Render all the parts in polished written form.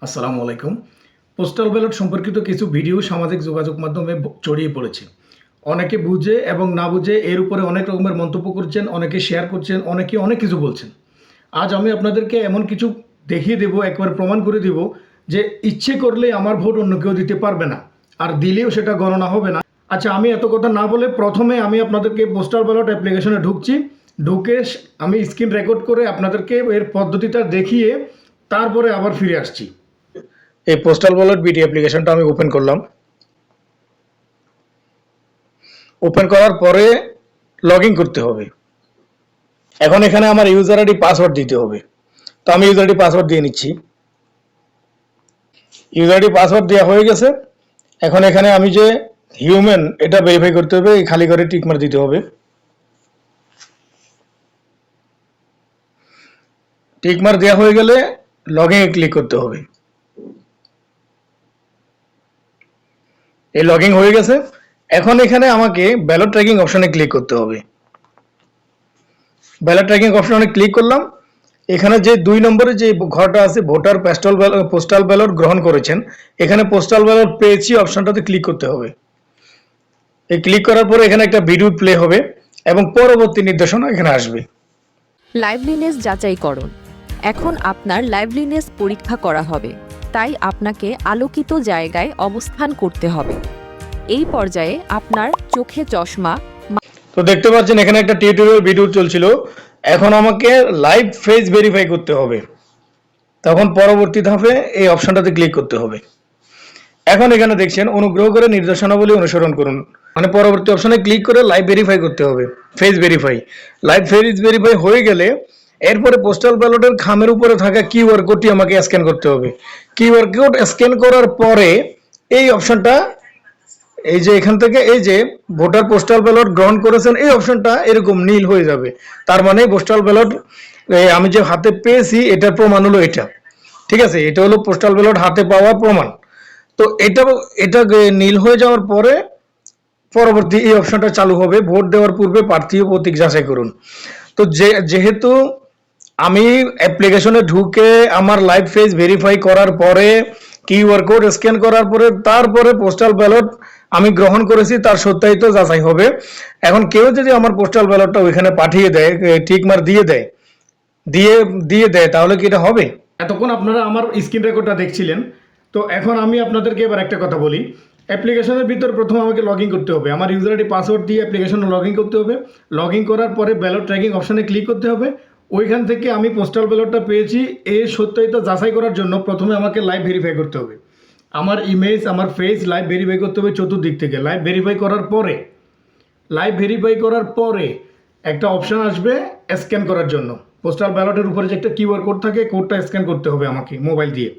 আসসালামু আলাইকুম। Postal ballot সম্পর্কিত কিছু ভিডিও সামাজিক যোগাযোগ মাধ্যমে ছড়িয়ে পড়েছে। অনেকে বুঝে এবং না বুঝে এর উপরে অনেক রকমের মন্তব্য করছেন, অনেকে শেয়ার করছেন, অনেকে অনেক কিছু বলছেন। আজ আমি আপনাদেরকে এমন কিছু দেখিয়ে দেব, একবার প্রমাণ করে দেব যে ইচ্ছে করলে আমার ভোট অন্য কেউ দিতে পারবে না, আর দিলেও সেটা গণনা হবে না। আচ্ছা, আমি এত কথা না বলে প্রথমে আমি আপনাদেরকে পোস্টাল ব্যালট অ্যাপ্লিকেশনে ঢুকছি। ঢুকে আমি স্ক্রিন রেকর্ড করে আপনাদেরকে এর পদ্ধতিটা দেখিয়ে তারপরে আবার ফিরে আসছি। এই পোস্টাল ব্যালট বিডি অ্যাপ্লিকেশনটা আমি ওপেন করলাম। ওপেন করার পরে লগ ইন করতে হবে। এখন এখানে আমার ইউজার আইডি পাসওয়ার্ড দিতে হবে। তো আমি ইউজার আইডি পাসওয়ার্ড দিয়ে নিচ্ছি। ইউজার আইডি পাসওয়ার্ড দেওয়া হয়ে গেছে। এখন এখানে আমি যে হিউম্যান এটা ভেরিফাই করতে হবে, খালি করে টিক মার দিতে হবে। টিক মার দেওয়া হয়ে গেলে লগ ইনে ক্লিক করতে হবে। এই লগ ইন হয়ে গেছে। এখন এখানে আমাকে ব্যালট ট্র্যাকিং অপশনে ক্লিক করতে হবে। ব্যালট ট্র্যাকিং অপশনে ক্লিক করলাম। এখানে যে 2 নম্বরে যে ঘরটা আছে ভোটার পোস্টাল ব্যালট গ্রহণ করেছেন, এখানে পোস্টাল ব্যালট পেয়েছি অপশনটাতে ক্লিক করতে হবে। এই ক্লিক করার পরে এখানে একটা ভিডিও প্লে হবে এবং পরবর্তী নির্দেশনা এখানে আসবে। লাইভলিনেস যাচাইকরণ। এখন আপনার লাইভলিনেস পরীক্ষা করা হবে, তাই আপনাকে আলোকিত জায়গায় অবস্থান করতে হবে। এই পর্যায়ে আপনার চোখে চশমা। তো দেখতে পাচ্ছেন এখানে একটা টিউটোরিয়াল ভিডিও চলছিল। এখন আমাকে লাইভ ফেস ভেরিফাই করতে হবে। তখন পরবর্তী ধাপে এই অপশনটাতে ক্লিক করতে হবে। এখন এখানে দেখছেন অনুগ্রহ করে নির্দেশনাবলী অনুসরণ করুন, মানে পরবর্তী অপশনে ক্লিক করে লাইভ ভেরিফাই করতে হবে, face verify. Live face verify হয়ে গেলে এরপরে পোস্টাল ব্যালটের খামের উপরে থাকা কিউআর কোডটি আমাকে স্ক্যান করতে হবে। কিউআর কোড স্ক্যান করার পরে এই অপশনটা, এই যে এখান থেকে এই যে ভোটার পোস্টাল ব্যালট গ্রহণ করেছেন এই অপশনটা এরকম নীল হয়ে যাবে। তার মানে পোস্টাল ব্যালট আমি যে হাতে পেয়েছি এটার প্রমাণ হলো এটা। ঠিক আছে, এটা হলো পোস্টাল ব্যালট হাতে পাওয়ার প্রমাণ। তো এটা এটা নীল হয়ে যাওয়ার পরে পরবর্তী এই অপশনটা চালু হবে, ভোট দেওয়ার পূর্বে প্রার্থী ও প্রতীক যাচাই করুন। তো যেহেতু আমি অ্যাপ্লিকেশনে ঢুকে আমার লাইভ ফেস ভেরিফাই করার পরে কিউআর কোড স্ক্যান করার পরে তারপরে পোস্টাল ব্যালট আমি গ্রহণ করেছি তার সত্যায়িত যাচাই হবে। এখন কেউ যদি আমার পোস্টাল ব্যালটটা ওইখানে পাঠিয়ে দেয়, ঠিক মার দিয়ে দেয় তাহলে কি এটা হবে? এতক্ষণ আপনারা আমার স্ক্রিন রেকর্ডটা দেখছিলেন। তো এখন আমি আপনাদেরকে এবার একটা কথা বলি। অ্যাপ্লিকেশনের ভিতর প্রথম আমাকে লগ ইন করতে হবে। আমার ইউজার আইডি পাসওয়ার্ড দিয়ে অ্যাপ্লিকেশনে লগ ইন করতে হবে। লগ ইন করার পরে ব্যালট ট্র্যাকিং অপশানে ক্লিক করতে হবে। ওইখান থেকে আমি পোস্টাল ব্যালটটা পেয়েছি এই সত্যায়িত যাচাই করার জন্য প্রথমে আমাকে লাইভ ভেরিফাই করতে হবে। আমার ইমেজ, আমার ফেস লাইভ ভেরিফাই করতে হবে চতুর্দিক থেকে। লাইভ ভেরিফাই করার পরে একটা অপশান আসবে স্ক্যান করার জন্য। পোস্টাল ব্যালটের উপরে যে একটা কিউআর কোড থাকে, কোডটা স্ক্যান করতে হবে আমাকে মোবাইল দিয়ে।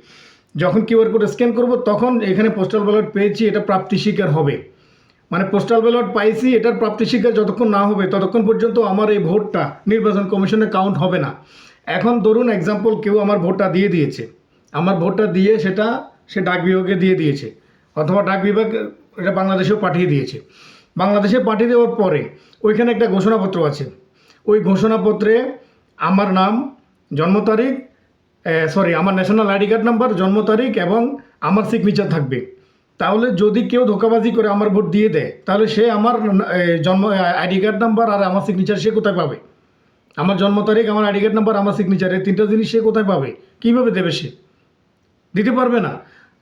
যখন কিউআর কোড স্ক্যান করব তখন এখানে পোস্টাল ব্যালট পেয়েছি এটা প্রাপ্তি স্বীকার হবে। মানে পোস্টাল ব্যালট পাইছি এটার প্রাপ্তি স্বীকার যতক্ষণ না হবে ততক্ষণ পর্যন্ত আমার এই ভোটটা নির্বাচন কমিশনে কাউন্ট হবে না। এখন ধরুন এক্সাম্পল কেউ আমার ভোটটা দিয়ে দিয়েছে, আমার ভোটটা দিয়ে সে ডাক বিভাগে দিয়ে দিয়েছে, অথবা ডাক বিভাগ এটা বাংলাদেশেও পাঠিয়ে দিয়েছে। বাংলাদেশে পাঠিয়ে দেওয়ার পরে ওইখানে একটা ঘোষণাপত্র আছে। ওই ঘোষণাপত্রে আমার নাম, জন্ম তারিখ, আমার ন্যাশনাল আইডি কার্ড নাম্বার, জন্ম তারিখ এবং আমার সিগনেচার থাকবে। তাহলে যদি কেউ ধোঁকাবাজি করে আমার ভোট দিয়ে দেয় তাহলে সে আমার জন্ম আইডি কার্ড নাম্বার আর আমার সিগনেচার সে কোথায় পাবে? আমার জন্ম তারিখ, আমার আইডি কার্ড নাম্বার, আমার সিগনেচার, এই 3টা জিনিস সে কোথায় পাবে? কীভাবে দেবে? সে দিতে পারবে না।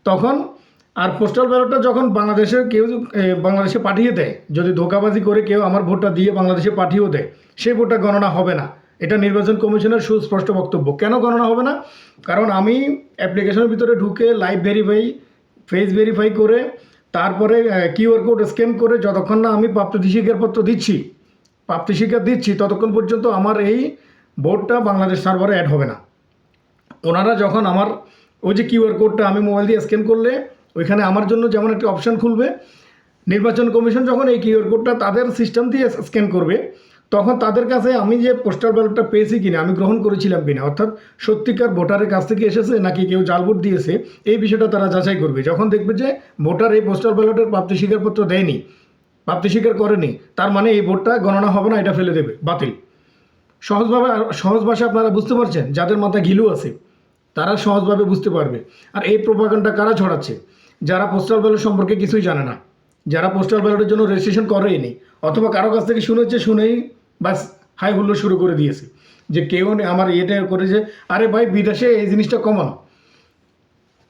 তখন আর পোস্টাল ব্যালটটা যখন বাংলাদেশে পাঠিয়ে দেয়, যদি ধোঁকাবাজি করে কেউ আমার ভোটটা দিয়ে বাংলাদেশে পাঠিয়েও দেয়, সেই ভোটটা গণনা হবে না। এটা নির্বাচন কমিশনের সুস্পষ্ট বক্তব্য। কেন গণনা হবে না? কারণ আমি অ্যাপ্লিকেশনের ভিতরে ঢুকে লাইভ ভেরিফাই, ফেস ভেরিফাই করে তারপরে কিউআর কোড স্ক্যান করে যতক্ষণ না আমি প্রাপ্তি স্বীকার দিচ্ছি ততক্ষণ পর্যন্ত আমার এই ভোটটা বাংলাদেশ সার্ভারে অ্যাড হবে না। ওনারা যখন আমার ওই যে কিউআর কোডটা আমি মোবাইল দিয়ে স্ক্যান করলে ওইখানে আমার জন্য যেমন একটা অপশান খুলবে, নির্বাচন কমিশন যখন এই কিউআর কোডটা তাদের সিস্টেম দিয়ে স্ক্যান করবে তখন তাদের কাছে আমি যে পোস্টাল ব্যালটটা পেয়েছি কিনা, আমি গ্রহণ করেছিলাম কিনা, অর্থাৎ সত্যিকার ভোটারের কাছ থেকে এসেছে নাকি কেউ জাল ভোট দিয়েছে, এই বিষয়টা তারা যাচাই করবে। যখন দেখবে যে ভোটার এই পোস্টাল ব্যালটের প্রাপ্তি স্বীকারপত্র দেয়নি, প্রাপ্তি স্বীকার করেনি, তার মানে এই ভোটটা গণনা হবে না, এটা ফেলে দেবে, বাতিল। সহজ ভাষায় আপনারা বুঝতে পারছেন যাদের মাথায় ঘিলু আছে তারা সহজভাবে বুঝতে পারবে। আর এই প্রোপাগান্ডা কারা ছড়াচ্ছে? যারা পোস্টাল ব্যালট সম্পর্কে কিছুই জানে না, যারা পোস্টাল ব্যালটের জন্য রেজিস্ট্রেশন করেইনি, অথবা কারো কাছ থেকে শুনেছে, শুনেই বাস হাই হুল্লোড় শুরু করে দিয়েছে যে কেউ আমার এটা করেছে। আরে ভাই, বিদেশে এই জিনিসটা কমন।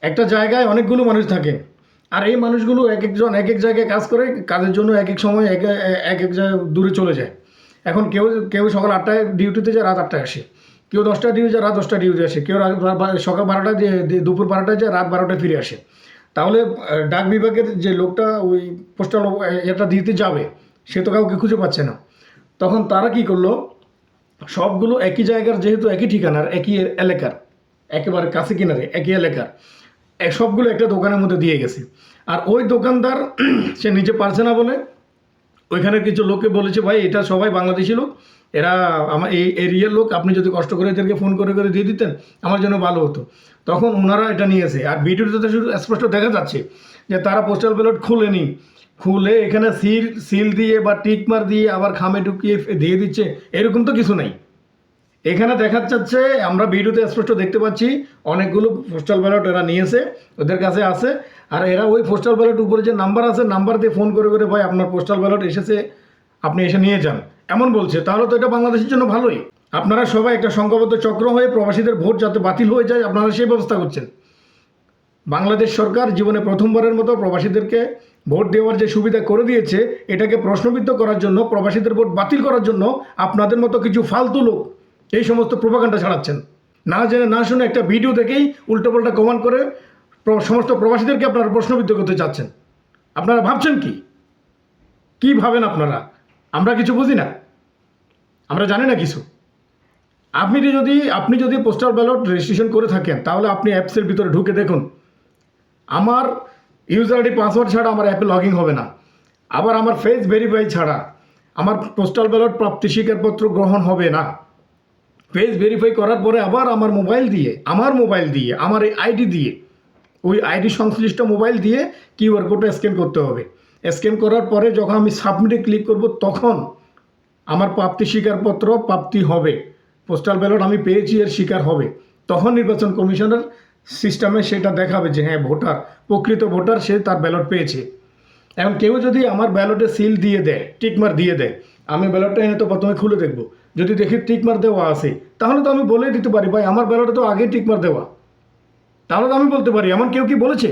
একটা জায়গায় অনেকগুলো মানুষ থাকে, আর এই মানুষগুলো এক একজন এক এক জায়গায় কাজ করে, কাজের জন্য এক এক সময় এক এক জায়গায় দূরে চলে যায়। এখন কেউ কেউ সকাল 8টায় ডিউটিতে যায়, রাত 8টায় আসে। কেউ 10টায় ডিউটি যায়, রাত 10টায় ডিউটি আসে। কেউ সকাল 12টায় যে দুপুর 12টায় যায়, রাত 12টায় ফিরে আসে। তাহলে ডাক বিভাগের যে লোকটা ওই পোস্টাল এটা দিতে যাবে, সে তো কাউকে খুঁজে পাচ্ছে না। তখন তারা কি করলো, সবগুলো একই জায়গার, যেহেতু একই ঠিকানার, একই এলাকার, একেবারে কাছে কিনারে একই এলাকার, সবগুলো একটা দোকানের মধ্যে দিয়ে গেছে। আর ওই দোকানদার সে নিজে পারছে না বলে ওইখানে কিছু লোককে বলেছে, ভাই এটা সবাই বাংলাদেশি লোক, এরা আমার এই এরিয়ার লোক, আপনি যদি কষ্ট করে এদেরকে ফোন করে করে দিয়ে দিতেন আমার জন্য ভালো হতো। তখন ওনারা এটা নিয়েছে। আর ভিডিওতে তো শুধু স্পষ্ট দেখা যাচ্ছে যে তারা পোস্টাল ব্যালট খুলেনি, খুলে এখানে সিল দিয়ে বা টিক মার দিয়ে আবার খামে ঢুকিয়ে দিয়ে দিচ্ছে, এরকম তো কিছু নাই। এখানে দেখা যাচ্ছে, আমরা ভিডিওতে স্পষ্ট দেখতে পাচ্ছি, অনেকগুলো পোস্টাল ব্যালট এরা নিয়েছে, ওদের কাছে আছে। আর এরা ওই পোস্টাল ব্যালট উপরে যে নাম্বার আছে, নাম্বার দিয়ে ফোন করে করে, ভাই আপনার পোস্টাল ব্যালট এসেছে, আপনি এসে নিয়ে যান, এমন বলছে। তাহলে তো এটা বাংলাদেশের জন্য ভালোই। আপনারা সবাই একটা সংঘবদ্ধ চক্র হয়ে প্রবাসীদের ভোট যাতে বাতিল হয়ে যায়, আপনারা সেই ব্যবস্থা করছেন। বাংলাদেশ সরকার জীবনে প্রথমবারের মতো প্রবাসীদেরকে ভোট দেওয়ার যে সুবিধা করে দিয়েছে, এটাকে প্রশ্নবিদ্ধ করার জন্য, প্রবাসীদের ভোট বাতিল করার জন্য আপনাদের মতো কিছু ফালতু লোক এই সমস্ত প্রোপাগান্ডা ছড়াচ্ছেন। না জেনে না শুনে একটা ভিডিও দেখেই উল্টোপাল্টা কমেন্ট করে সমস্ত প্রবাসীদেরকে আপনারা প্রশ্নবিদ্ধ করতে চাচ্ছেন। আপনারা ভাবছেন কি ভাবেন আপনারা? আমরা কিছু বুঝি না, আমরা জানি না কিছু। আপনি যদি পোস্টাল ব্যালট রেজিস্ট্রেশন করে থাকেন, তাহলে আপনি অ্যাপসের ভিতরে ঢুকে দেখুন। আমার ইউজার আইডি পাসওয়ার্ড ছাড়া আমার অ্যাপে লগ ইন হবে না। আবার আমার ফেস ভেরিফাই ছাড়া আমার পোস্টাল ব্যালট প্রাপ্তি স্বীকারপত্র গ্রহণ হবে না। ফেস ভেরিফাই করার পরে আবার আমার মোবাইল দিয়ে আমার এই আইডি দিয়ে, ওই আইডি সংশ্লিষ্ট মোবাইল দিয়ে কিউআর কোডটা স্ক্যান করতে হবে। স্ক্যান করার পরে যখন আমি সাবমিটে ক্লিক করব, তখন আমার প্রাপ্তি স্বীকারপত্র প্রাপ্তি হবে, পোস্টাল ব্যালট আমি পেয়েছি এর স্বীকার হবে। তখন নির্বাচন কমিশনের সিস্টেমে সেটা দেখাবে যে হ্যাঁ, প্রকৃত ভোটার, সে তার ব্যালট পেয়েছে। এখন কেউ যদি আমার ব্যালটে সিল দিয়ে দেয়, টিকমার দিয়ে দেয়, আমি ব্যালটটা এনে তো প্রথমে খুলে দেখব। যদি দেখি টিকমার দেওয়া আছে, তাহলে তো আমি বলে দিতে পারি, ভাই আমার ব্যালটে তো আগে টিকমার দেওয়া। তাহলে তো আমি বলতে পারি, এমন কেউ কি বলেছে?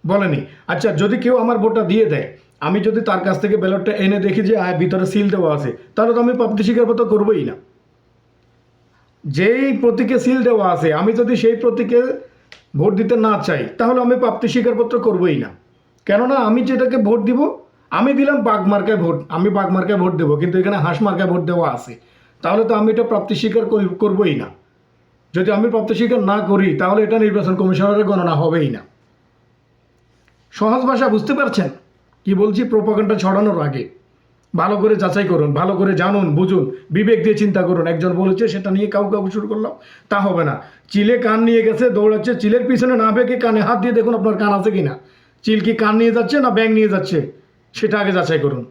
বলেনি। আচ্ছা, যদি কেউ আমার ভোটটা দিয়ে দেয়, আমি যদি তার কাছ থেকে ব্যালটটা এনে দেখি যে ভিতরে সিল দেওয়া আছে, তাহলে তো আমি প্রাপ্তি স্বীকারপত্র করবোই না। যেই প্রতীকে সিল দেওয়া আছে, আমি যদি সেই প্রতীকে ভোট দিতে না চাই, তাহলে আমি প্রাপ্তি স্বীকারপত্র করবোই না। কেননা আমি যেটাকে ভোট দিব, আমি দিলাম বাঘ মার্কায় ভোট, আমি বাঘ মার্কায় ভোট দেবো, কিন্তু এখানে হাঁস মার্কায় ভোট দেওয়া আছে, তাহলে তো আমি এটা প্রাপ্তি স্বীকার করবোই না। যদি আমি প্রাপ্তি স্বীকার না করি, তাহলে এটা নির্বাচন কমিশনারের গণনা হবেই না। সহজ ভাষা বুঝতে পারছেন কি বলছি? প্রোপাগান্ডা ছড়ানোর আগে ভালো করে যাচাই করুন, ভালো করে জানুন, বুঝুন, বিবেক দিয়ে চিন্তা করুন। একজন বলেছে সেটা নিয়ে কাউ শুরু করলাম, তা হবে না। চিলে কান নিয়ে গেছে, দৌড়াচ্ছে, চিলের পিছনে না ভেঙে কানে হাত দিয়ে দেখুন আপনার কান আছে কিনা। চিল কি কান নিয়ে যাচ্ছে না ব্যাং নিয়ে যাচ্ছে, সেটা আগে যাচাই করুন।